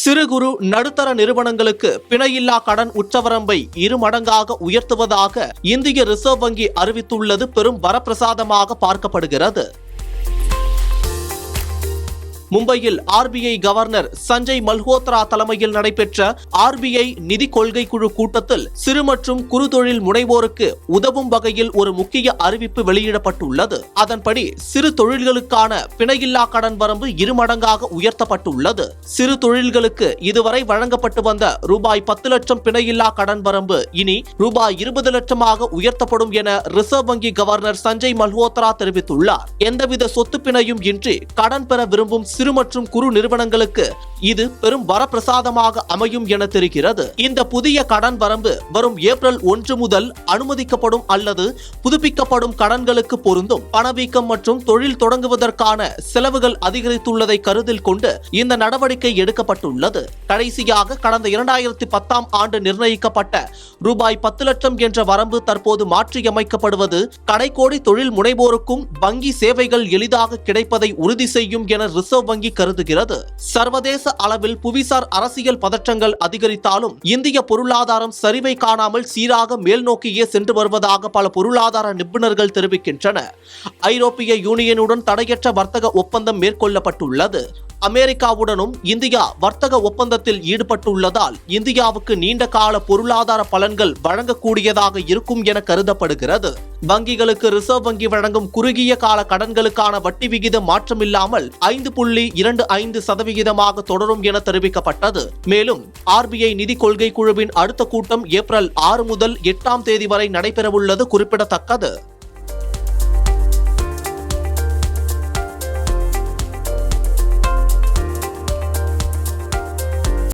சிறு குறு நடுத்தர நிறுவனங்களுக்கு பிணையில்லா கடன் உச்சவரம்பை 2 மடங்காக உயர்த்துவதாக இந்திய ரிசர்வ் வங்கி அறிவித்துள்ளது பெரும் வரப்பிரசாதமாக பார்க்கப்படுகிறது. மும்பையில் ஆர்பிஐ கவர்னர் சஞ்சய் மல்ஹோத்ரா தலைமையில் நடைபெற்ற ஆர்பிஐ நிதி கொள்கை குழு கூட்டத்தில் சிறு மற்றும் குறு தொழில் முனைவோருக்கு உதவும் வகையில் ஒரு முக்கிய அறிவிப்பு வெளியிடப்பட்டுள்ளது. அதன்படி சிறு தொழில்களுக்கான பிணையில்லா கடன் வரம்பு 2 மடங்காக உயர்த்தப்பட்டுள்ளது. சிறு தொழில்களுக்கு இதுவரை வழங்கப்பட்டு வந்த ரூபாய் 10 லட்சம் பிணையில்லா கடன் வரம்பு இனி ரூபாய் 20 லட்சமாக உயர்த்தப்படும் என ரிசர்வ் வங்கி கவர்னர் சஞ்சய் மல்ஹோத்ரா தெரிவித்துள்ளார். எந்தவித சொத்து பிணையும் இன்றி கடன் பெற விரும்பும் சிறு மற்றும் குறு நிறுவனங்களுக்கு இது பெரும் வரப்பிரசாதமாக அமையும் என தெரிகிறது. இந்த புதிய கடன் வரம்பு வரும் ஏப்ரல் 1 முதல் அனுமதிக்கப்படும் அல்லது புதுப்பிக்கப்படும் கடன்களுக்கு பொருந்தும். பணவீக்கம் மற்றும் தொழில் தொடங்குவதற்கான செலவுகள் அதிகரித்துள்ளதை கருத்தில் கொண்டு இந்த நடவடிக்கை எடுக்கப்பட்டுள்ளது. கடைசியாக கடந்த 2010ஆம் ஆண்டு நிர்ணயிக்கப்பட்ட ரூபாய் 10 லட்சம் என்ற வரம்பு தற்போது மாற்றியமைக்கப்படுவது கடைக்கோடி தொழில் முனைவோருக்கும் வங்கி சேவைகள் எளிதாக கிடைப்பதை உறுதி செய்யும் என ரிசர்வ் வங்கி கருதுகிறது. சர்வதேச அளவில் புவிசார் அரசியல் பதற்றங்கள் அதிகரித்தாலும் இந்திய பொருளாதாரம் சரிவை காணாமல் சீராக மேல் நோக்கியே சென்று வருவதாக பல பொருளாதார நிபுணர்கள் தெரிவிக்கின்றனர். ஐரோப்பிய யூனியனுடன் தடையற்ற வர்த்தக ஒப்பந்தம் மேற்கொள்ளப்பட்டுள்ளது. அமெரிக்காவுடனும் இந்தியா வர்த்தக ஒப்பந்தத்தில் ஈடுபட்டுள்ளதால் இந்தியாவுக்கு நீண்ட கால பொருளாதார பலன்கள் வழங்கக்கூடியதாக இருக்கும் என கருதப்படுகிறது. வங்கிகளுக்கு ரிசர்வ் வங்கி வழங்கும் குறுகிய கால கடன்களுக்கான வட்டி விகிதம் மாற்றமில்லாமல் 5.25% தொடரும் என தெரிவிக்கப்பட்டது. மேலும் ஆர்பிஐ நிதி கொள்கை குழுவின் அடுத்த கூட்டம் ஏப்ரல் 6 முதல் 8ஆம் தேதி வரை நடைபெறவுள்ளது குறிப்பிடத்தக்கது.